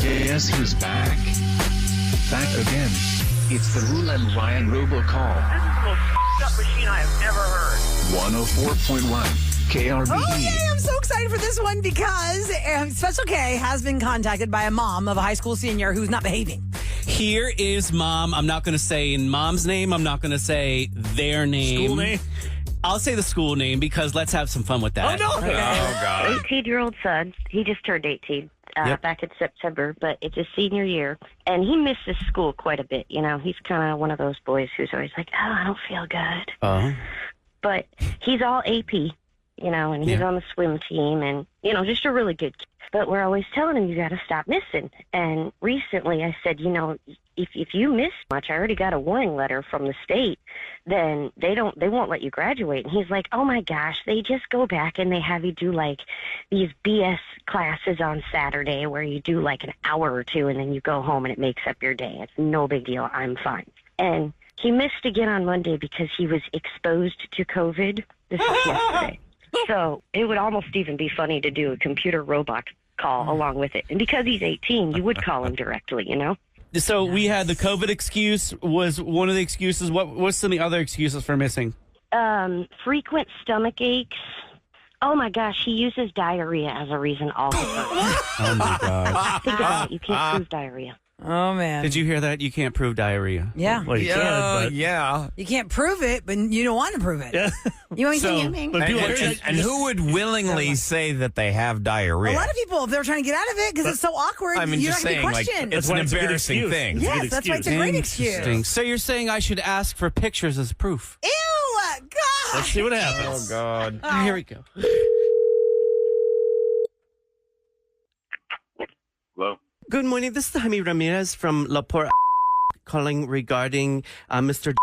Guess who's back? Back again. It's the Roula and Ryan robocall. This is the most up machine I have ever heard. 104.1 KRBE. Okay, I'm so excited for this one because Special K has been contacted by a mom of a high school senior who's not behaving. Here is mom. I'm not going to say mom's name. I'm not going to say their name. School name? I'll say the school name because let's have some fun with that. Oh, no. Okay. Oh, God. 18-year-old son. He just turned 18 Yep. back in September, but it's his senior year, and he misses school quite a bit. You know, he's kind of one of those boys who's always like, oh, I don't feel good. Uh-huh. But he's all AP, you know, and he's Yeah. on the swim team, and, you know, just a really good kid. But we're always telling him, you got to stop missing. And recently I said, you know, if you miss much, I already got a warning letter from the state, then they won't let you graduate. And he's like, oh my gosh, they just go back and they have you do like these BS classes on Saturday where you do like an hour or two and then you go home and it makes up your day. It's no big deal. I'm fine. And he missed again on Monday because he was exposed to COVID. This was yesterday. So it would almost even be funny to do a computer robot call along with it. And because he's 18, you would call him directly, you know? So we had the COVID excuse was one of the excuses. What's some of the other excuses for missing? Frequent stomach aches. Oh my gosh, he uses diarrhea as a reason all the time. Oh my gosh. Think about it, you can't prove diarrhea. Oh, man. Did you hear that? You can't prove diarrhea. Yeah. Well, you can, but... yeah. You can't prove it, but you don't want to prove it. Yeah. You ain't So, saying but people are And who would willingly say that they have A diarrhea? lot of people, if they're trying to get out of it because it's so awkward, I mean, you're just not going to be saying, like, questioned. it's why an it's a good embarrassing excuse. thing. It's a Yes, good that's why it's a excuse. great excuse. Interesting. So you're saying I should ask for pictures as proof? Ew, God. Let's see what happens. Oh, God. Here we go. Hello? Good morning. This is Jaime Ramirez from La Porte calling regarding Mr.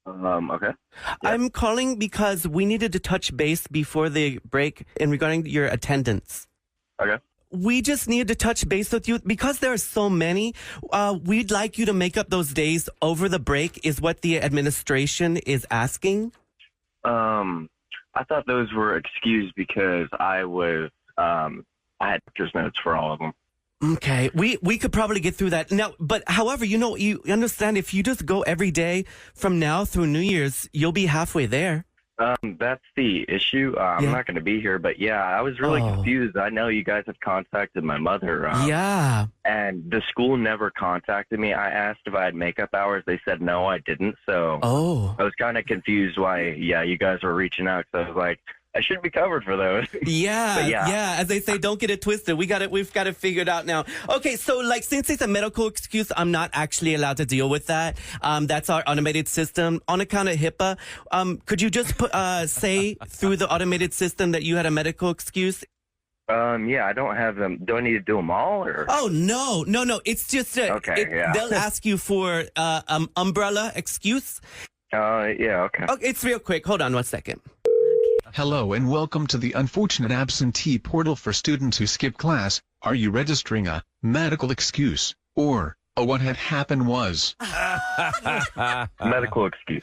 Okay. I'm calling because we needed to touch base before the break in regarding your attendance. Okay. We just needed to touch base with you because there are so many. We'd like you to make up those days over the break is what the administration is asking. I thought those were excused because I had pictures notes for all of them. Okay, we could probably get through that now. But however, you understand if you just go every day from now through New Year's, you'll be halfway there. That's the issue. I'm Yeah. not going to be here, but yeah, I was really confused. I know you guys have contacted my mother. Yeah. And the school never contacted me. I asked if I had makeup hours. They said no, I didn't. So Oh. I was kind of confused why, you guys were reaching out. So I was like, I should be covered for those. Yeah, But yeah. yeah. As they say, don't get it twisted. We've got it figured out now. Okay, so since it's a medical excuse, I'm not actually allowed to deal with that. That's our automated system. On account of HIPAA, could you just say through the automated system that you had a medical excuse? Yeah, I don't have them. Do I need to do them all or? Oh no. It's just Okay, yeah. They'll ask you for umbrella excuse. Yeah, okay. Okay, it's real quick. Hold on 1 second. Hello and welcome to the unfortunate absentee portal for students who skip class. Are you registering a medical excuse or a what had happened was? Medical excuse.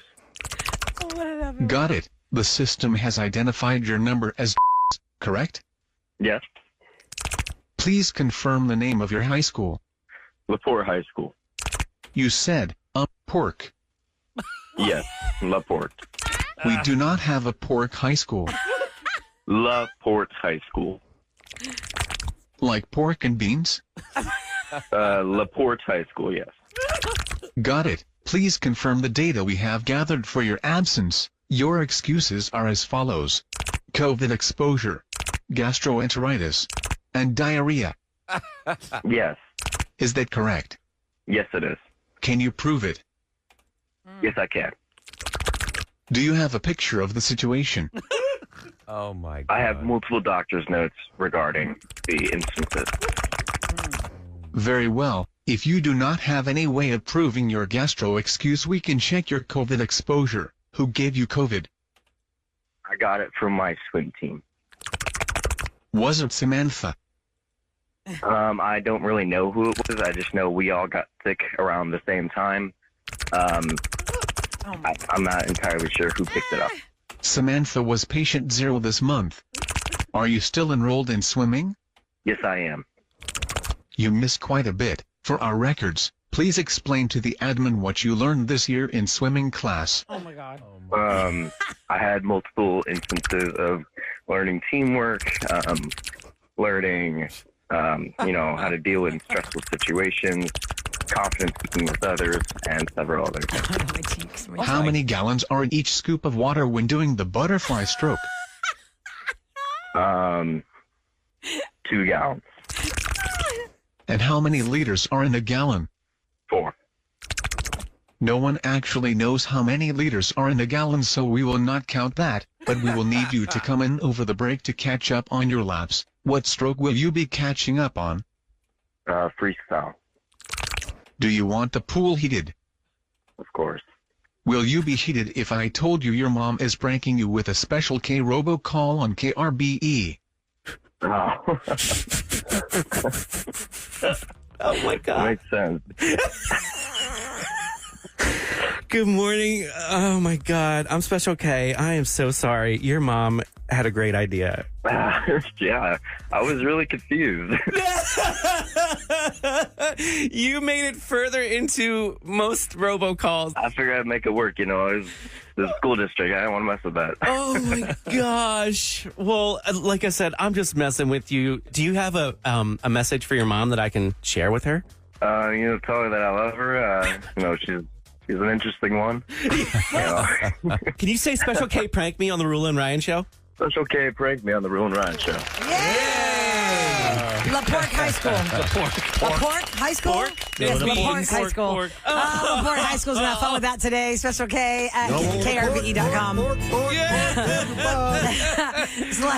Got it. The system has identified your number as correct? Yes. Please confirm the name of your high school. LaPorte High School. You said, pork. Yes, LaPorte. We do not have a pork high school. LaPorte High School. Like pork and beans? LaPorte High School, yes. Got it. Please confirm the data we have gathered for your absence. Your excuses are as follows. COVID exposure, gastroenteritis, and diarrhea. Yes. Is that correct? Yes, it is. Can you prove it? Yes, I can. Do you have a picture of the situation? Oh, my God. I have multiple doctor's notes regarding the instances. Very well. If you do not have any way of proving your gastro excuse, we can check your COVID exposure. Who gave you COVID? I got it from my swim team. Was it Samantha? I don't really know who it was. I just know we all got sick around the same time. I'm not entirely sure who picked it up. Samantha was patient 0 this month. Are you still enrolled in swimming? Yes, I am. You miss quite a bit. For our records, please explain to the admin what you learned this year in swimming class. Oh my God. I had multiple instances of learning teamwork, learning, how to deal in stressful situations, confidence speaking with others, and several others. My cheeks. My How many gallons are in each scoop of water when doing the butterfly stroke? 2 gallons. And how many liters are in a gallon? 4. No one actually knows how many liters are in a gallon, so we will not count that, but we will need you to come in over the break to catch up on your laps. What stroke will you be catching up on? Freestyle, Do you want the pool heated? of course. Will you be heated if I told you your mom is pranking you with a special K robocall on KRBE? Oh, Oh my God. makes sense. Good morning. Oh my God. I'm Special K. I am so sorry. Your mom had a great idea. Yeah, I was really confused. You made it further into most robocalls. I figured I'd make it work. It was the school district. I didn't want to mess with that. Oh my gosh. Well, like I said, I'm just messing with you. Do you have a message for your mom that I can share with her? Tell her that I love her. She's an interesting one. Can you say Special K pranked me on the Roula and Ryan show? Special K pranked me on the Rule and Ryan show. LaPorte High School. LaPorte High School? Yes, LaPorte High School. LaPorte High School's gonna have fun with that today. Special K at krve.com.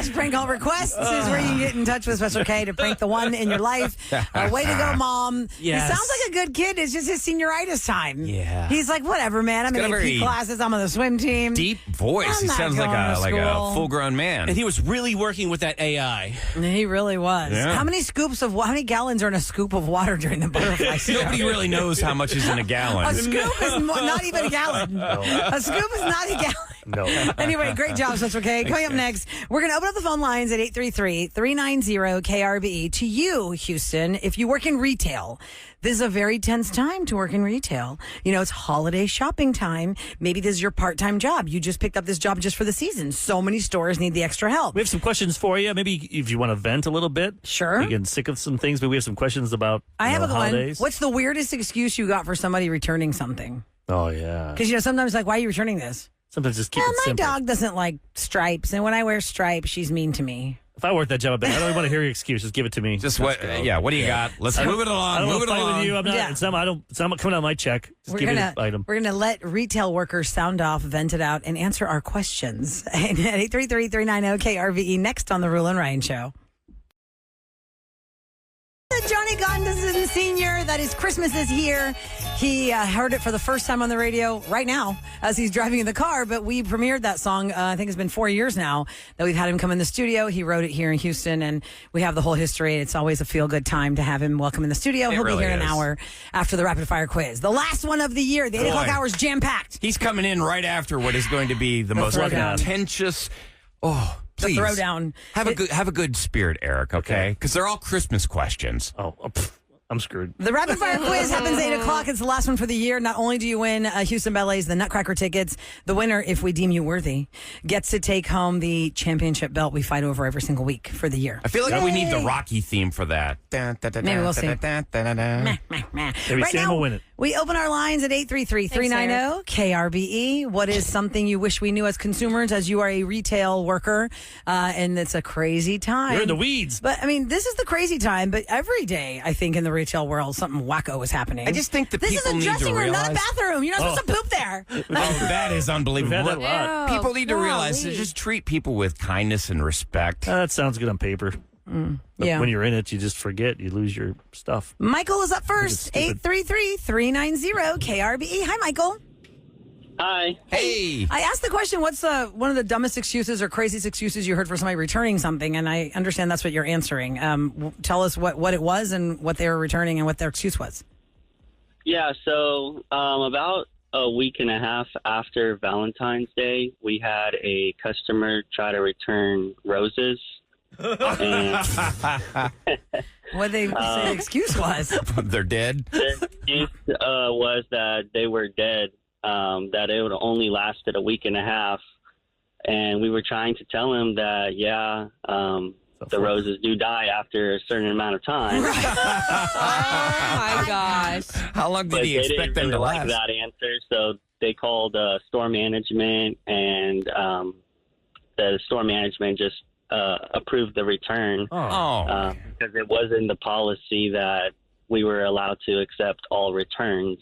/ prank call requests is where you can get in touch with Special K to prank the one in your life. Way to go, Mom. Yes. He sounds like a good kid. It's just his senioritis time. Yeah. He's like, whatever, man. I'm in got a AP very classes. I'm on the swim team. Deep voice. I'm He not sounds like going to a school. full-grown man. And he was really working with that AI. He really was. Yeah. How many gallons are in a scoop of water during the butterfly stroke? Nobody really knows how much is in a gallon. A scoop is not even a gallon. A scoop is not a gallon. No. Anyway, great job, That's okay. Coming up next, we're going to open up the phone lines at 833-390-KRBE to you, Houston. If you work in retail, this is a very tense time to work in retail. It's holiday shopping time. Maybe this is your part-time job. You just picked up this job just for the season. So many stores need the extra help. We have some questions for you. Maybe if you want to vent a little bit. Sure. You get sick of some things, but we have some questions about I have a good one. holidays. What's the weirdest excuse you got for somebody returning something? Oh, yeah. Because, sometimes like, why are you returning this? Sometimes just keep Well, it my simple. dog doesn't like stripes, and when I wear stripes, she's mean to me. If I worked that job, I don't want to hear your excuses. Give it to me. Just what? What do you got? Let's move it I along. don't Move want it to fight along. with you. I'm not. Yeah. It's not coming out of my check. Just give me the item. We're gonna let retail workers sound off, vent it out, and answer our questions. And at 833-390-KRVE next on the Rule and Ryan Show. Johnny Gondison Sr., that is Christmas is here. He heard it for the first time on the radio right now as he's driving in the car, but we premiered that song, I think it's been 4 years now that we've had him come in the studio. He wrote it here in Houston, and we have the whole history. It's always a feel-good time to have him welcome in the studio. He'll really be here in an is. hour after the rapid-fire quiz. The last one of the year. The 8 o'clock hour is jam-packed. He's coming in right after what is going to be the most throwdown. contentious. Oh, please. The throwdown. Have a good spirit, Eric, okay? Because they're all Christmas questions. I'm screwed. The rapid fire quiz happens 8 o'clock. It's the last one for the year. Not only do you win Houston Ballet's the Nutcracker tickets, the winner, if we deem you worthy, gets to take home the championship belt we fight over every single week for the year. I feel like we need the Rocky theme for that. Maybe we'll see. Maybe Maybe Sam will win it. We open our lines at 833-390-KRBE. What is something you wish we knew as consumers, as you are a retail worker, and it's a crazy time. You're in the weeds. But, this is the crazy time, but every day, I think, in the retail world, something wacko is happening. I just think that this people is a need to dressing room, realize... not a bathroom. You're not supposed to poop there. Oh, that is unbelievable. We've had that a lot. People need to realize to golly. just treat people with kindness and respect. That sounds good on paper. But Yeah. when you're in it, you just forget. You lose your stuff. Michael is up first. Stupid. 833-390-KRBE. Hi, Michael. Hi. Hey! I asked the question, what's one of the dumbest excuses or craziest excuses you heard for somebody returning something? And I understand that's what you're answering. Tell us what it was and what they were returning and what their excuse was. Yeah, so about a week and a half after Valentine's Day, we had a customer try to return roses. And What they say the excuse was. They're dead. The excuse was that they were dead, that it would only lasted a week and a half. And we were trying to tell him that, the roses do die after a certain amount of time. Oh my gosh. How long did he expect them to like last? that answer, so they called store management, and the store management just approved the return. Because it wasn't the policy that we were allowed to accept all returns.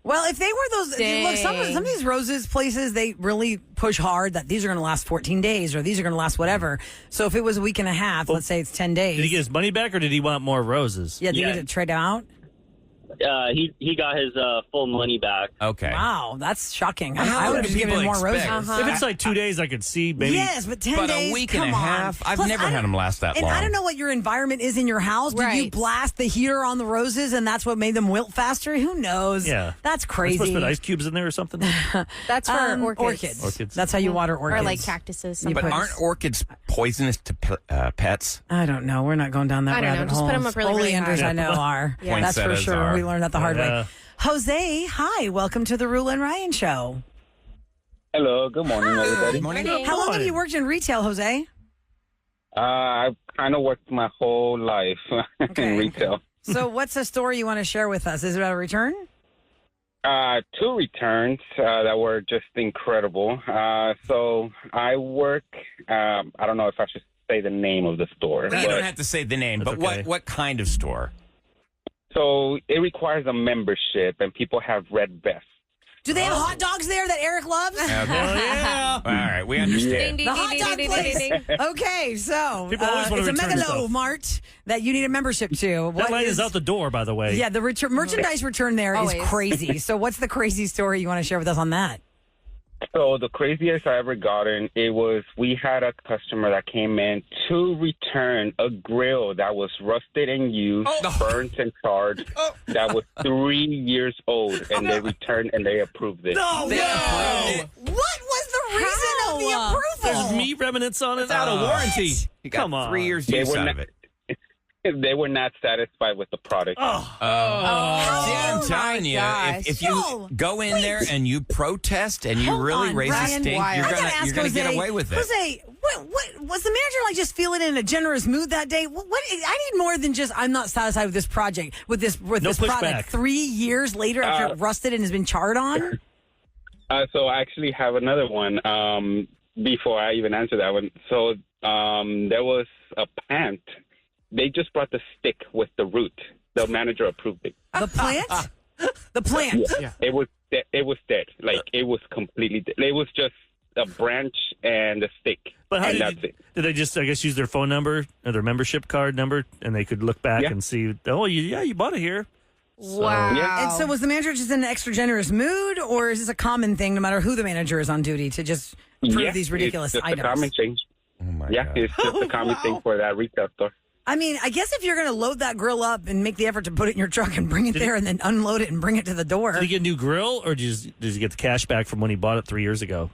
Well, if they were those, look, some of these roses places, they really push hard that these are going to last 14 days or these are going to last whatever. So if it was a week and a half, let's say it's 10 days. Did he get his money back or did he want more roses? Yeah, did he get it trade out? He got his full money back. Okay. Wow, that's shocking. How I would do have given him people more roses. expect? If it's like 2 days, I could see maybe. Yes, but 10 But days, a week come and a on. half? I've Plus, never had them last that and long. I don't know what your environment is in your house. Did you Right. blast the heater on the roses and that's what made them wilt faster? Who knows? Yeah. That's Are you crazy. supposed to put ice cubes in there or something? That's for orchids. Orchids. That's how you water orchids. Or like cactuses. You But put- aren't orchids poisonous to pets? I don't know. We're not going down that I don't know. rabbit Just hole. put 'em up really, really Oleanders, high. I know, are. Yeah. That's for Poinsettias sure. are. We learned that the hard Yeah. way. Jose, hi. Welcome to the Roula and Ryan Show. Hello, good morning, everybody. Morning. How long have you worked in retail, Jose? I've kind of worked my whole life Okay. in retail. So what's a story you want to share with us? Is it about a return? 2 returns that were just incredible. So I work, I don't know if I should say the name of the store. You but- don't have to say the name, That's but okay. what kind of store? So it requires a membership, and people have red vests. Do they have hot dogs there that Eric loves? yeah. All right, we understand. Ding, The ding, hot ding, dog ding, place. ding, ding, ding. Okay, so People always want it's to a return Megalo stuff. Mart that you need a membership to. That line is out the door, by the way. Yeah, the merchandise return there is Always. crazy. So what's the crazy story you want to share with us on that? So the craziest I ever gotten, we had a customer that came in to return a grill that was rusted and used, burnt and charred, that was 3 years old, and they returned and they approved it. No, They approved it. What was the reason of the approval? There's meat remnants on it. It's out of warranty. You got Come on. 3 years They use were out not- of it. They were not satisfied with the product. See, I'm telling you, gosh. if you No, go in there and you protest and you Hold really on, raise Ryan. a stink, Wild. you're I gotta gonna ask get Jose, away with it. Jose, what was the manager like? Just feeling in a generous mood that day? What I need more than just I'm not satisfied with this project with this No this pushback. product. 3 years later, after it rusted and has been charred on. So I actually have another one before I even answer that one. So there was a plant. They just brought the stick with the root. The manager approved it. The plant, the plant. Yeah. It was dead. Like it was completely dead. It was just a branch and a stick. But how and did, that's it. did they just, I guess, use their phone number or their membership card number, and they could look back Yeah. and see, oh, you bought it here. Wow. Yeah. And so, was the manager just in an extra generous mood, or is this a common thing, no matter who the manager is on duty, to just prove these ridiculous it's just items? a common thing. Oh my Yeah, God. it's just a common thing for that retail store. I mean, I guess if you're going to load that grill up and make the effort to put it in your truck and bring it there and then unload it and bring it to the door. Did he get a new grill, or did he get the cash back from when he bought it 3 years ago?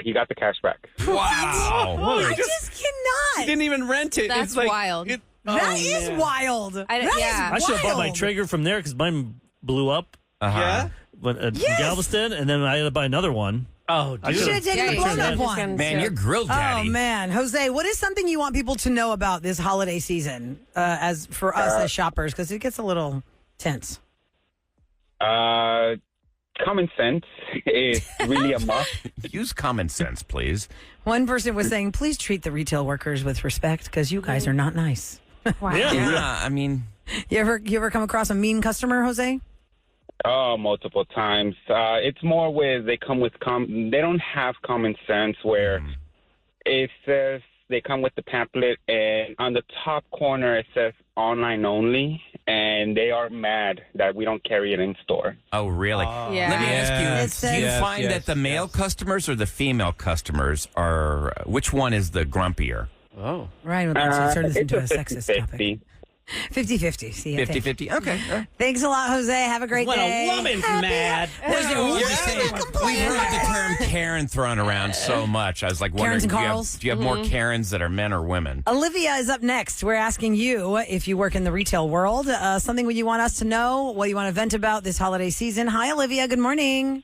He got the cash back. Wow. I just cannot. Didn't even rent it. That's it's like, wild. That is wild. That is yeah. I should have bought my wild. Traeger from there because mine blew up Yeah. when, in Yes. Galveston, and then I had to buy another one. Oh, I You should have could've- taken the you blown should've up just one. gone- Man, you're grilled Oh daddy. man, Jose, what is something you want people to know about this holiday season, as for us as shoppers, because it gets a little tense. Common sense is really a must. Use common sense, please. One person was saying, "Please treat the retail workers with respect, because you guys are not nice." Wow. Yeah, I mean, You ever come across a mean customer, Jose? Oh, multiple times. It's more where they come with they don't have common sense where it says they come with the pamphlet and on the top corner it says online only and they are mad that we don't carry it in store. oh, really? Yeah. Let me ask you, It do you says- find that the male customers or the female customers which one is the grumpier? Oh. Ryan would like to turn this It's into a a sexist topic. 50-50. 50-50. See ya. 50-50. Okay. Thanks a lot, Jose. Have a great When day. a woman's mad. We've heard the term Karen thrown around so much. I was like wondering, Karens and do Carls? you have more Karens that are men or women? Olivia is up next. We're asking you if you work in the retail world, something you want us to know, what you want to vent about this holiday season. Hi, Olivia. Good morning.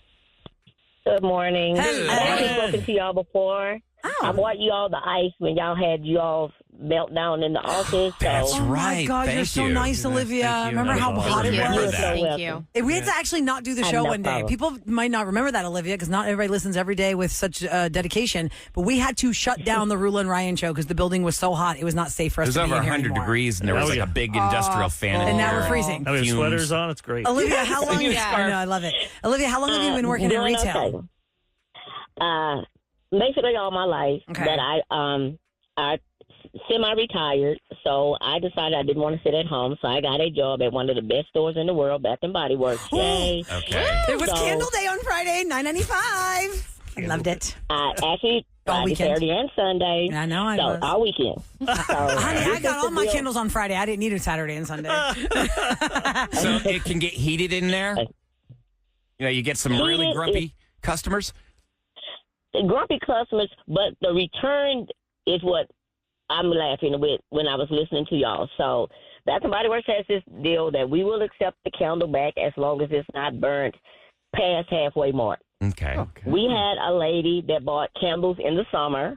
Good morning. Hello. I've already spoken to y'all before. Oh. I bought you all the ice when y'all had you all meltdown in the office. That's so. Oh, my right. God, Thank you're so you. nice, Olivia. Thank you. Remember how hot it Remember was? that. Thank you. We had to actually not do the show no one day. problem. People might not remember that, Olivia, because not everybody listens every day with such dedication. But we had to shut down the Roula and Ryan show because the building was so hot. It was not safe for It us was to be over in here 100 anymore. degrees, and there was Oh, like yeah. a big industrial fan in And now here. we're freezing. Now we have Fumes. sweaters on. It's great. Olivia, how long? I know, I love it. Olivia, how long have you been working in Doing retail? okay. Basically all my life. Okay. But I semi-retired, so I decided I didn't want to sit at home, so I got a job at one of the best stores in the world, Bath and Body Works. Yay! Okay. It was So- Candle Day on Friday, $9.95. I loved it. Actually, All Friday, weekend. Saturday, and Sunday. I know I so was. all weekend. So, Honey, I this got is all the my deal. candles on Friday. I didn't need it Saturday and Sunday. So it can get heated in there? You know, you get some really Heated grumpy customers? Grumpy customers, but the return is what I'm laughing with when I was listening to y'all. So Bath and Body Works has this deal that we will accept the candle back as long as it's not burnt past halfway mark. Okay. We had a lady that bought candles in the summer.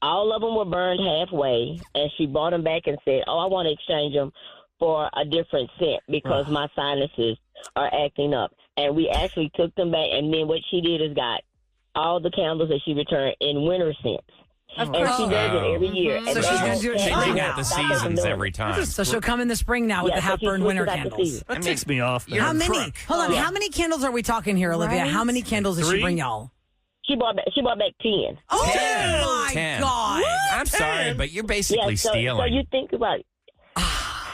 All of them were burned halfway, and she brought them back and said, "Oh, I want to exchange them for a different scent because my sinuses are acting up." And we actually took them back, and then what she did is got all the candles that she returned in winter scents. And she does it every year. So And she's they gonna don't do it take spring Bring now. out the Stop them seasons doing every it. time. So she'll come in the spring now with Yeah, the so half she burned winter switches out the candles. season. That ticks me off. You're How a many? crook. Hold on. Yeah. How many candles are we talking here, Olivia? Right? How many candles did she 3? bring y'all? She brought back 10. Oh 10. my 10. God! I'm sorry, but you're basically So stealing. you think about it.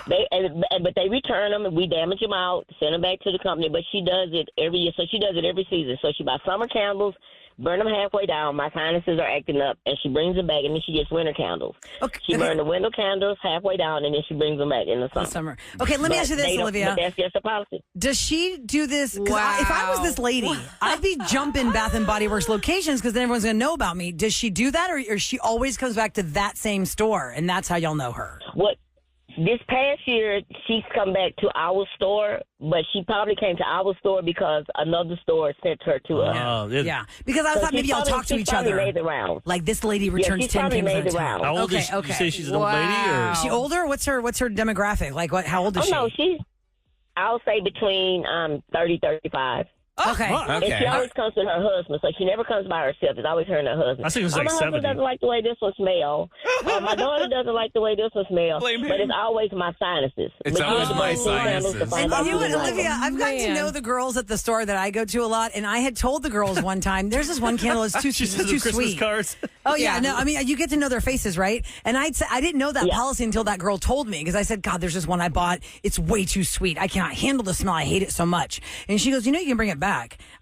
But they return them and we damage them out, send them back to the company. But she does it every year. So she does it every season. So she buys summer candles, burn them halfway down. My sinuses are acting up, and she brings them back, and then she gets winter candles. Okay. She burns the winter candles halfway down, and then she brings them back in the summer. Summer. Okay, let me But ask you they this, don't- Olivia. But that's just a policy. Does she do this? Because if I was Wow. this lady, I'd be jumping Bath and Body Works locations because then everyone's going to know about me. Does she do that, or she always comes back to that same store, and that's how y'all know her? What this past year, she's come back to our store, but she probably came to our store because another store sent her to us. Oh, Yeah, because I So thought she maybe y'all probably- talk to she each probably other. made the rounds. Like this lady returns she's 10 probably candles made at a the time. rounds. How old Okay, is she? okay. You say she's an old lady? Or? Is she older? What's her demographic? Like how old is she? Oh, no, I'll say between 30, 35. Okay. And she Okay. always comes with her husband, so she never comes by herself. It's always her and her husband. I think it was my like husband 70. doesn't like the way this one smells. My daughter doesn't like the way this one smells. Blame But him. it's always my sinuses. It's But you always have to my go through candles to sinuses. find And out you know who what, like Olivia, them. I've gotten to Man. know the girls at the store that I go to a lot, and I had told the girls one time, there's this one candle that's too, She it's says too the Christmas sweet. cards. Oh yeah, no, I mean you get to know their faces, right? And I didn't know that Yeah. policy until that girl told me because I said, God, there's this one I bought. It's way too sweet. I cannot handle the smell. I hate it so much. And she goes, you know, you can bring it back.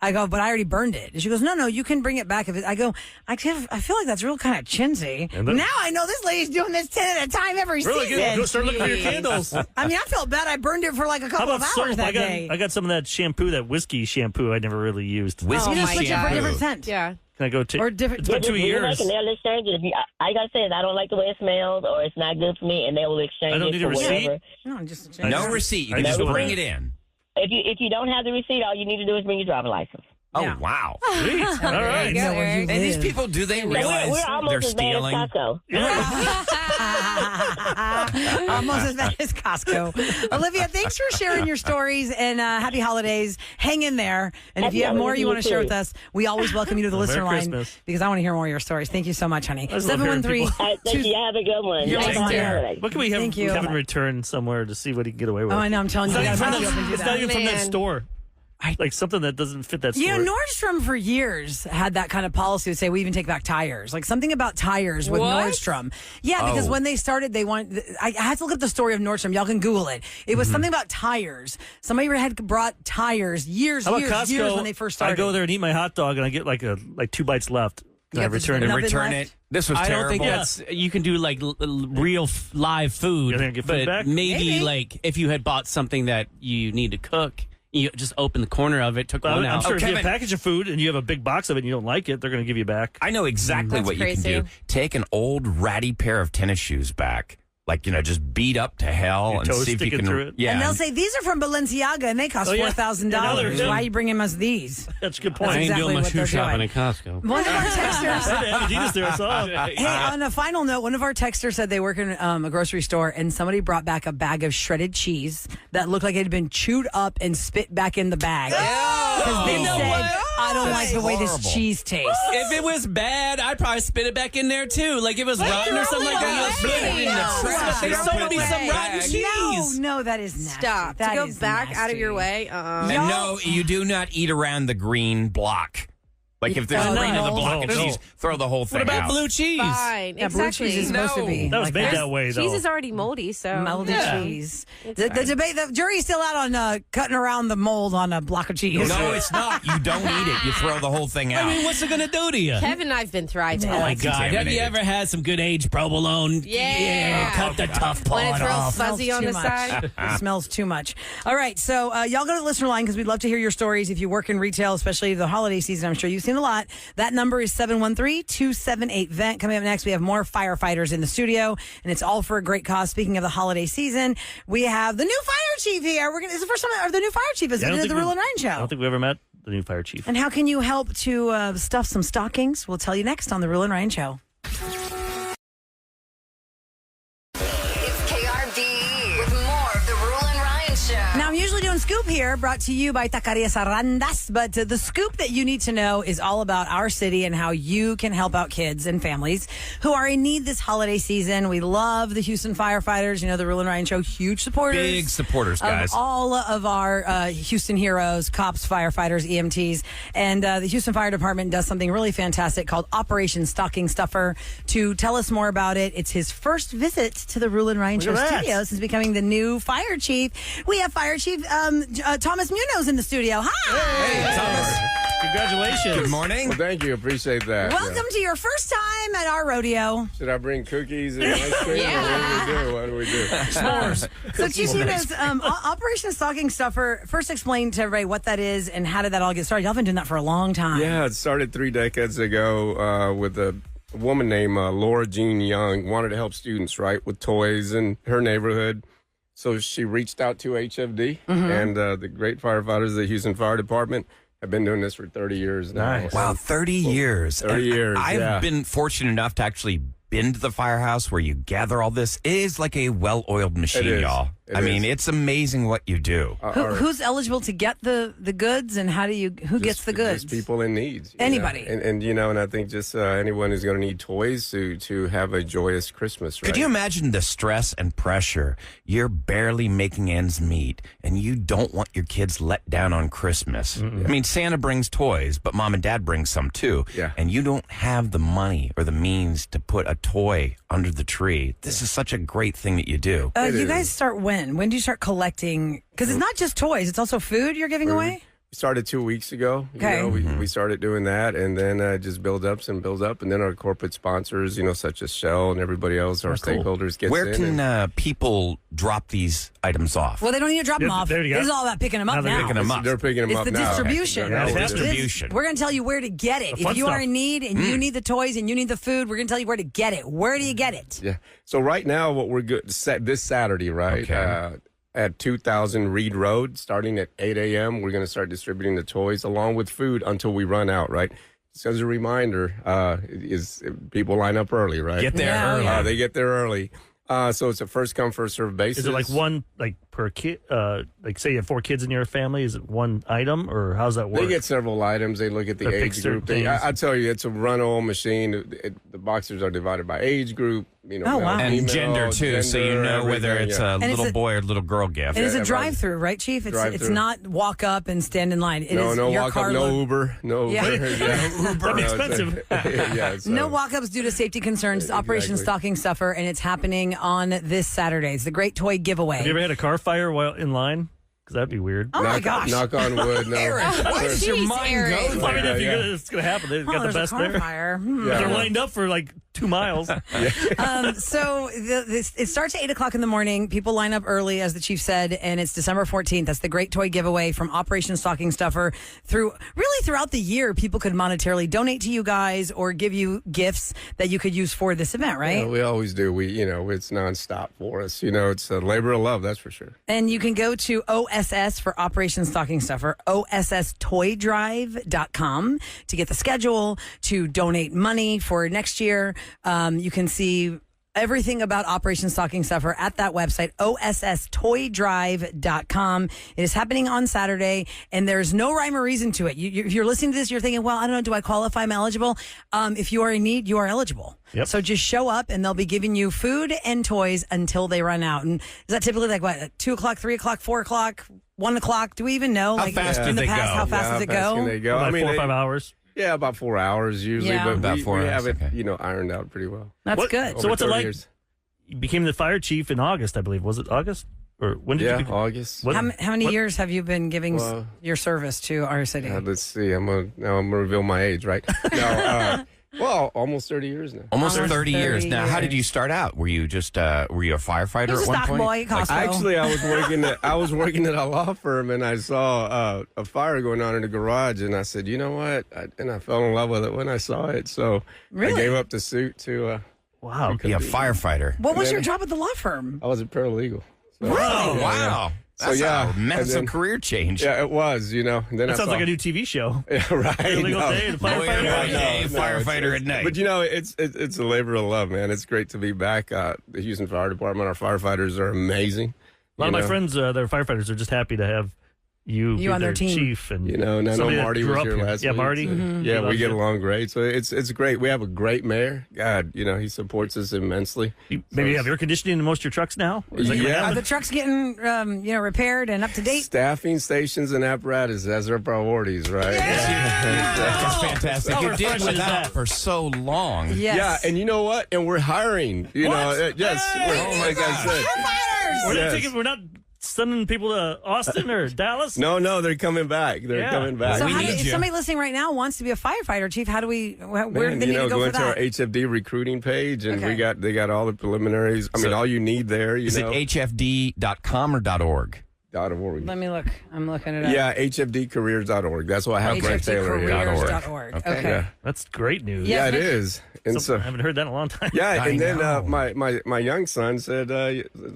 I go, but I already burned it. And she goes, no, you can bring it back. If it, I go, I feel like that's real kind of chintzy. And then- Now I know this lady's doing this 10 at a time every Really season. good. Go start looking for your candles. I mean, I felt bad. I burned it for like a How couple of about hours soap? that day. I got some of that shampoo, that whiskey shampoo I never really used. Whiskey You just switch it for a shampoo. different scent. Yeah. Can I go to? Or different- It's been Yeah, 2 you years. Like, they'll exchange it. If you, I gotta say, I don't like the way it smells, or it's not good for me, and they will exchange I don't it need for a receipt? whatever. No, just No receipt. You I can just just order bring it. it in. If you don't have the receipt, all you need to do is bring your driver's license. Oh, Yeah. wow. Sweet. All right. go, know where you Eric. And these live. people, do they So realize we're almost they're as bad stealing? as Costco. Almost as bad as Costco. Olivia, thanks for sharing your stories and happy holidays. Hang in there. And if Happy you have more holidays you to want you to share too. with us, we always welcome you to the Merry listener line Christmas. because I want to hear more of your stories. Thank you so much, honey. I just love hearing 713. people. All right, thank you. Have a good one. You're Happy welcome. holidays. What can we have Thank you. Kevin return somewhere to see what he can get away with? Oh, I know. I'm telling you. It's guys, not I'm even, hoping to do it's not that. even from that Man. store. Like something that doesn't fit that store. You know, Nordstrom for years had that kind of policy to say we even take back tires. Like something about tires with What? Nordstrom. Yeah, because Oh. when they started, they want. I had to look at the story of Nordstrom. Y'all can Google it. It was something about tires. Somebody had brought tires years How about Costco? years when they first started. I go there and eat my hot dog and I get like 2 bites left. Can I return it? Return it. This was I terrible. don't think that's you can do like real live food, You think I get food but back? maybe like if you had bought something that you need to cook, you just open the corner of it, took Well, one I'm out. sure if you have Kevin. a package of food and you have a big box of it and you don't like it, they're going to give you back. I know exactly That's what you can crazy. do. Take an old ratty pair of tennis shoes back. Like, just beat up to hell Your and toes see if you sticking can. through it. Yeah. And they'll say, these are from Balenciaga, and they cost Oh, yeah. $4,000. Yeah. Why are you bringing us these? That's a good I point. ain't exactly doing my what shoe they're shopping doing. at Costco. One of our texters... They have Adidas there, I saw. Hey, on a final note, one of our texters said they work in a grocery store, and somebody brought back a bag of shredded cheese that looked like it had been chewed up and spit back in the bag. Because they said, I don't like the way horrible. this cheese tastes. If it was bad, I'd probably spit it back in there too. Like if it was rotten or something like that. throw it Spit it in the away. trash. They Don't sold put me it in some the rotten bag. cheese. No, that is nasty. Stop. That To go is back out of your nasty. way. And no, you do not eat around the green block. Like if there's Oh, a green in the no. block of No. cheese, throw the whole thing What about out. blue cheese? Fine. Yeah, blue exactly. cheese is supposed to be. That was like made that way, though. Cheese is already moldy, so Melted Yeah. cheese. It's The fine. debate, the jury's still out on cutting around the mold on a block of cheese. No, it's not. You don't eat it. You throw the whole thing out. I mean, what's it gonna do to you? Kevin and I've been through it. Oh my God! Have you contaminated. ever had some good aged provolone? Yeah. cut the tough When part it's real off. fuzzy on too the much. side. It smells too much. All right, so y'all go to the listener line because we'd love to hear your stories. If you work in retail, especially the holiday season, I'm sure you've seen a lot. That number is 713-278-VENT. Coming up next, we have more firefighters in the studio, and it's all for a great cause. Speaking of the holiday season, we have the new fire chief here. It's the first time the new fire chief is Yeah, I don't at the think Roula and Ryan I show. don't think we ever met the new fire chief. And how can you help to stuff some stockings? We'll tell you next on the Roula and Ryan show. It's KRD with more of the Roula and Ryan Show. Now, I'm usually doing Scoop here, brought to you by Taqueria Sarandas, but the scoop that you need to know is all about our city and how you can help out kids and families who are in need this holiday season. We love the Houston Firefighters, the Roula and Ryan Show, huge supporters. Big supporters, guys. Of all of our Houston heroes, cops, firefighters, EMTs. And the Houston Fire Department does something really fantastic called Operation Stocking Stuffer. To tell us more about it, it's his first visit to the Roula and Ryan Show Look at that. studio since becoming the new fire chief. We have Fire Chief Thomas Munoz in the studio. Hi! Hey, Thomas. Congratulations. Good morning. Well, thank you. Appreciate that. Welcome to your first time at our rodeo. Should I bring cookies and ice cream? Yeah. What do we do? S'mores. So, Chief Munoz, Operation Stocking Stuffer, first explain to everybody what that is and how did that all get started? Y'all been doing that for a long time. Yeah, it started 3 decades ago with a woman named Laura Jean Young. Wanted to help students, right, with toys in her neighborhood. So she reached out to HFD and the great firefighters of the Houston Fire Department have been doing this for 30 years now. Nice. Wow, 30 years. 30 And years, I've yeah. been fortunate enough to actually been to the firehouse where you gather all this. It is like a well-oiled machine, It is. y'all. It I mean, is. it's amazing what you do. Who's eligible to get the goods and who gets the goods? Just people in need. you Anybody. know. And I think just anyone who's going to need toys to have a joyous Christmas, right? Could you imagine the stress and pressure? You're barely making ends meet, and you don't want your kids let down on Christmas. I mean, Santa brings toys, but mom and dad bring some too. Yeah. And you don't have the money or the means to put a toy under the tree. This is such a great thing that you do. You guys start when? When do you start collecting? Because it's not just toys; it's also food you're giving away. We started 2 weeks ago. Okay. We started doing that, and then just builds up, and then our corporate sponsors, such as Shell and everybody else, our stakeholders get Where in. can people drop these items off? Well, they don't need to drop them off. there you go. This is all about picking them up Now they're now. picking 'em up. They're picking them It's up the now. distribution. Okay. Yeah, This- distribution. we're going to tell you where to get it. The If fun you are stuff. in need and you need the toys and you need the food, we're going to tell you where to get it. Where do you get it? Yeah. So right now, what we're good this Saturday, right? Okay. At 2000 Reed Road, starting at 8 a.m., we're going to start distributing the toys along with food until we run out, right? Just as a reminder, is people line up early, right? Get there Yeah, early. yeah. They get there early. So it's a first come, first served basis. Is it like one per kid? Like say you have 4 kids in your family, is it one item or how's that work? They get several items. They look at the They pick age certain group. things. I tell you, it's a run-on machine. The boxers are divided by age group. Oh, wow. And female, gender, too, so you know whether everything, it's yeah. a it's little a- boy or little girl gift. And it's a Yeah, drive-through, right, Chief? It's Drive-through. not walk up and stand in line. It No, is no your walk car up, no load- Uber, no Yeah. Uber. That'd be expensive. yeah, so- No walk-ups due to safety concerns. It's Operation Exactly. Stocking Stuffer, and it's happening on this Saturday. It's the Great Toy Giveaway. Have you ever had a car fire while in line? Because that'd be weird. Oh, my gosh. Knock on wood. No. Where does your mind go? I mean, if Yeah. it's going to happen. They've got the there's a best car there. fire. They're lined up for like 2 miles. So it starts at 8 o'clock in the morning. People line up early, as the chief said, and it's December 14th. That's the great toy giveaway from Operation Stocking Stuffer. Throughout the year, people could monetarily donate to you guys or give you gifts that you could use for this event, right? Yeah, we always do. It's nonstop for us. It's a labor of love, that's for sure. And you can go to OSS for Operation Stocking Stuffer, OSSToyDrive.com to get the schedule, to donate money for next year. You can see everything about Operation Stocking Stuffer at that website, OSSToyDrive.com. It is happening on Saturday, and there's no rhyme or reason to it. If you're listening to this, you're thinking, well, I don't know, do I qualify? I'm eligible? If you are in need, you are eligible. Yep. So just show up, and they'll be giving you food and toys until they run out. And is that typically like what, 2 o'clock, 3 o'clock, 4 o'clock, 1 o'clock? Do we even know? How fast in do the they past, go? how fast does it go? Can they go? About 4 or 5 hours. Yeah, about 4 hours usually, Yeah. but About 4 we hours, have it, okay. ironed out pretty well. That's good. So what's it 30 like? years. You became the fire chief in August, I believe. Was it August? Or when did Yeah, you? August. What- How many what- years have you been giving Well, your service to our city? Let's see. I'm gonna reveal my age, right? No, well, almost 30 years now. Almost 30 years. 30 Now, how did years. you start out? Were you just were you a firefighter He was at a one stock point? boy at Costco. Actually, I was working at a law firm, and I saw a fire going on in the garage, and I said, you know what? And I fell in love with it when I saw it. So Really? I gave up the suit to. Wow. Yeah, firefighter. What was then- your job at the law firm? I was a paralegal. So, Oh, wow. So, That's yeah, a massive and then- career change. Yeah, it was. And then That I sounds saw, like a new TV show. Yeah, right. Illegal no. day and Lawyer firefighter. by day, No, firefighter it's- at night. But it's a labor of love, man. It's great to be back. The Houston Fire Department, our firefighters are amazing. A lot of my friends, they're firefighters, are just happy to have you be on their team. chief. And And I know somebody that Marty grew was up here here. last Yeah, week. Marty. so- Mhm. Yeah, we Last get year. along great. So it's great. We have a great mayor. God, he supports us immensely. Maybe you have air conditioning in most of your trucks now? Or is that gonna Yeah. Are happen? the trucks getting repaired and up to date? Staffing stations and apparatus as our priorities, right? That's fantastic. How You did refreshing is without that? for so long. Yes. Yeah, and you know what? And we're hiring. Yes. Oh, my like I said. Yes. We're not sending people to Austin or Dallas? No, they're coming back. They're Yeah. coming back. So We need if you. somebody listening right now wants to be a firefighter, chief, how do we? Where Man, do they need to go go for into our that? HFD recruiting page, and Okay. they got all the preliminaries. I mean, all you need there. Is it hfd.com or .org? .org. Let me look. I'm looking it up. Yeah, hfdcareers.org. That's what I have Brent Taylor here. HFDcareers.org. Okay. Yeah. That's great news. Yeah. Yeah, it is. And I haven't heard that in a long time. yeah, I and then know. my young son said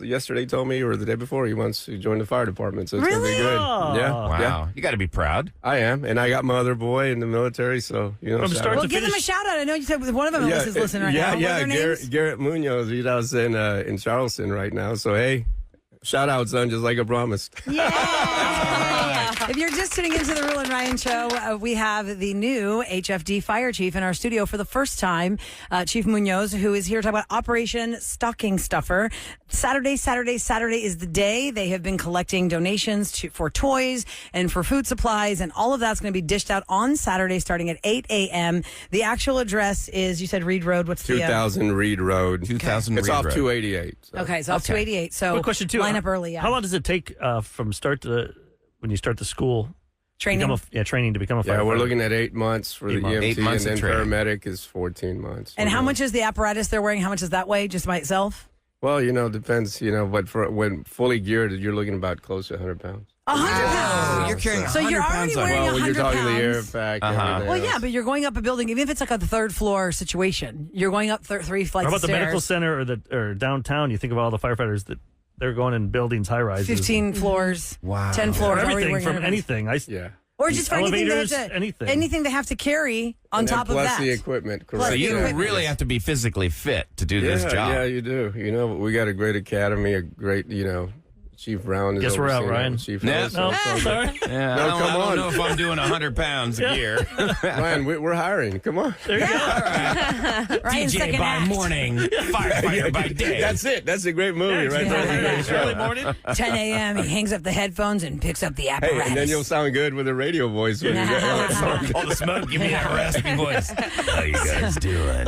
yesterday, told me, or the day before, he wants to join the fire department. So it's gonna Really? be good. Oh. Yeah, Wow. yeah, You got to be proud. I am, and I got my other boy in the military. So From shout start out. Well, give them a shout out. I know you said one of them is listening right now. What are their names? Garrett Munoz. He's out in Charleston right now. So hey, shout out, son, just like I promised. If you're just tuning into the Rule and Ryan show, we have the new HFD fire chief in our studio for the first time, Chief Munoz, who is here to talk about Operation Stocking Stuffer. Saturday is the day. They have been collecting donations for toys and for food supplies, and all of that's going to be dished out on Saturday starting at 8 a.m. The actual address is, you said Reed Road. What's the 2000 Reed Road. 2000 It's Reed off Road. 288. So. Okay, so off 288. So Quick question, too. line up early. Yeah. How long does it take from start to when you start the school? Training? Training to become a firefighter. Yeah, we're looking at 8 months for the 8 months. EMT, 8 months and of then training. paramedic is 14 months. And how much is the apparatus they're wearing? How much does that weigh just by itself? Well, depends, but for when fully geared, you're looking about close to 100 pounds. 100 pounds. You're carrying So you're 100 already pounds on wearing you. Well, when you're 100 talking the air pounds. pack, Uh-huh. everything Well, yeah, else. but you're going up a building, even if it's like a third floor situation, you're going up 3 flights How about of the stairs. medical center or downtown? You think of all the firefighters that they're going in buildings, high rises. 15 floors, Wow. 10 floors. already Everything wearing from everything. anything. Yeah. Or just for Elevators, anything they have to carry on And then top of plus that. the equipment, Plus correct. the So you equipment. really have to be physically fit to do this job. Yeah, you do. But we got a great academy, a great, Chief Brown is Guess we're out, overseeing Ryan. it. Chief Nah. Rose, No, sorry. Yeah, No, I come don't on. know if I'm doing 100 pounds a year. Ryan, we're hiring. Come on. There you go. Ryan's DJ second by act. morning, firefighter by day. That's it. That's a great movie right Yeah, there. yeah. Great show. Early morning. 10 a.m. He hangs up the headphones and picks up the apparatus. Hey, and then you'll sound good with a radio voice. When you get All the smoke, give me that raspy voice. How you guys doing?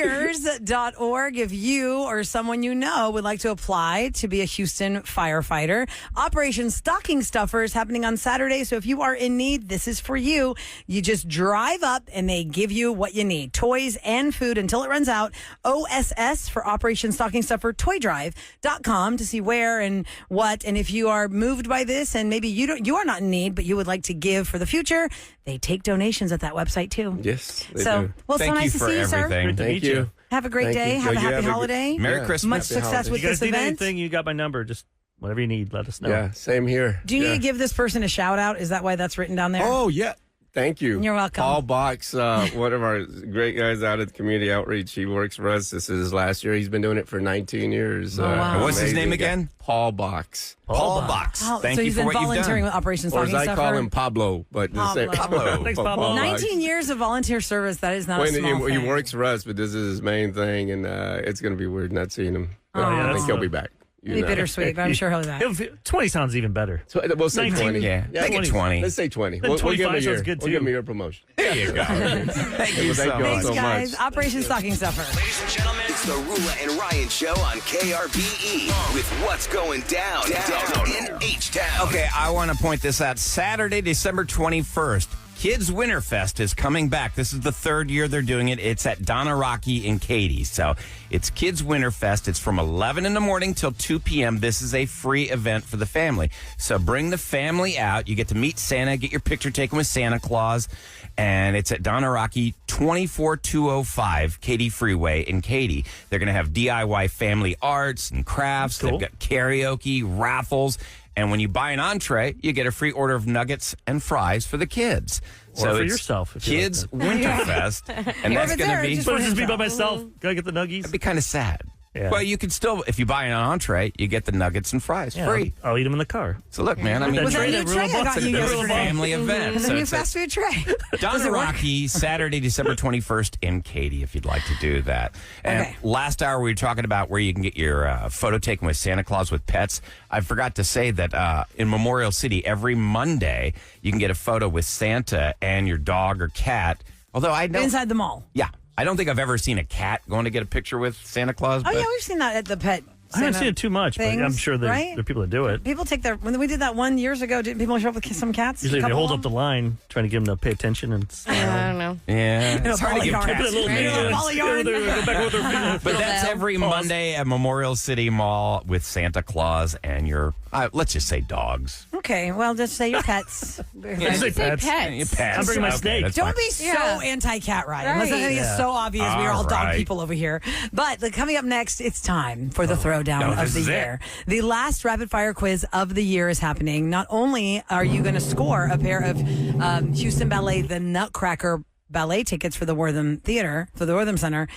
HFDcareers.org. If you or someone you know would like to apply apply to be a Houston firefighter. Operation Stocking Stuffer is happening on Saturday, so if you are in need, this is for you. You just drive up and they give you what you need, toys and food until it runs out. OSS for Operation Stocking Stuffer, toydrive.com to see where and what. And if you are moved by this and maybe you are not in need, but you would like to give for the future, they take donations at that website too. Yes, they so, do. well, Thank so nice you to for see you, sir. everything. Thank you. Have a great Thank day. you. Have a You happy have a good- holiday. Merry Yeah. Christmas. Much Happy success holidays. with You guys this need event. anything, you got my number. Just whatever you need, let us know. Yeah, same here. Do you Yeah. need to give this person a shout out? Is that why that's written down there? Oh, yeah. Thank you. You're welcome. Paul Box, one of our great guys out at the community outreach. He works for us. This is his last year. He's been doing it for 19 years. wow. And what's his name amazing guy. again? Paul Box. Paul Box. Oh, Thank so you he's for been what you've volunteering done. with Operation Or as Stocking I Stuffer. call him, Pablo. But Pablo. Pablo. Thanks, Pablo. 19 years of volunteer service. That is not Well, a small he thing. works for us, but this is his main thing, and it's going to be weird not seeing him. But Oh, I yeah, think he'll be back. It'd be bittersweet, but I'm sure he'll be back. 20 sounds even better. We'll say 19. 20. Yeah, make it 20. Let's say 20. Then We'll give him a 25 year. sounds good, We'll give him too. a year promotion. There you go. Thank you so Thank you all much. Thanks, so guys. much. Operation Stocking Stuffer. Ladies and gentlemen, it's the Roula and Ryan Show on KRBE with what's going down in H-Town. Okay, I want to point this out. Saturday, December 21st, Kids Winterfest is coming back. This is the third year they're doing it. It's at Donna Rocky in Katy. So it's Kids Winterfest. It's from 11 in the morning till 2 p.m. This is a free event for the family. So bring the family out. You get to meet Santa, get your picture taken with Santa Claus. And it's at Donna Rocky, 24205 Katy Freeway in Katy. They're going to have DIY family arts and crafts. Cool. They've got karaoke, raffles. And when you buy an entree, you get a free order of nuggets and fries for the kids. Or for it's yourself, if you like Kids that. Winterfest. And Or that's if it's going to there, be... just But for it's just me by himself. myself. Gotta get the nuggies. It'd be kind of sad. Yeah. Well, you could still, if you buy an entree, you get the nuggets and fries Yeah, free. I'll eat them in the car. So look, man, I mean, Was that Trade new at tray I Roula got Bucks you and it's a yesterday? family event. And the So new it's fast food tray. Does Donna it work? Rocky, Saturday, December 21st in Katy, if you'd like to do that. And Okay. last hour, we were talking about where you can get your photo taken with Santa Claus with pets. I forgot to say that in Memorial City, every Monday, you can get a photo with Santa and your dog or cat. Although I know... Inside the mall. Yeah. I don't think I've ever seen a cat going to get a picture with Santa Claus. Oh, but yeah, we've seen that at the pet I haven't Santa seen it too much, but I'm things, sure there right? are people that do it. People take their... When we did that one years ago, didn't people show up with some cats? Usually A they couple hold of up the them? line, trying to get them to pay attention. And I don't know. Yeah. It's hard to give ball yard. cats. Put a little Maybe a little ball yard. Go back with their But that's every Monday at Memorial City Mall with Santa Claus and your, let's just say dogs. Okay, well, just say your pets. Just say pets. Your pets. I'm bringing my snake. that's Don't fine. be so Yeah. anti-cat, Ryan. Right. Let's not get so obvious. We are all dog right. people over here. But coming up next, it's time for the throwdown no, of this the is it. year. The last rapid fire quiz of the year is happening. Not only are you going to score a pair of Houston Ballet, the Nutcracker Ballet tickets for the Wortham Theater, for the Wortham Center,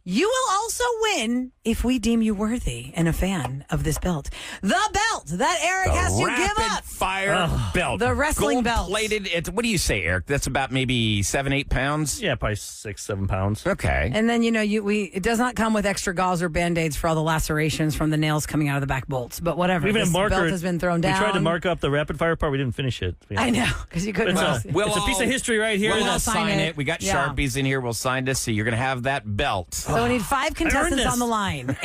you will also win if we deem you worthy and a fan of this belt. The belt that Eric has to give Rapid up. fire belt. The wrestling belt. Gold-plated. What do you say, Eric? That's about maybe 7-8 pounds? Yeah, probably 6-7 pounds. Okay. And then, it does not come with extra gauze or Band-Aids for all the lacerations from the nails coming out of the back bolts. But whatever. We even This marker belt it. has been thrown down. We tried to mark up the rapid fire part. We didn't finish it. I know, because you couldn't. It's a piece of history right here. We'll We'll all sign sign it. it. We got Yeah. Sharpies in here. We'll sign this. So you're going to have that belt. So we need 5 contestants this. on the line.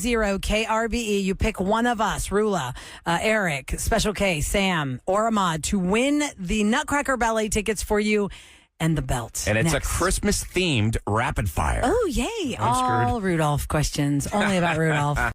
833-390-KRBE. You pick one of us, Roula, Eric, Special K, Sam, or Ahmad, to win the Nutcracker Ballet tickets for you and the belt. And it's Next. a Christmas-themed rapid fire. Oh, yay. I'm screwed. All Rudolph questions. Only about Rudolph.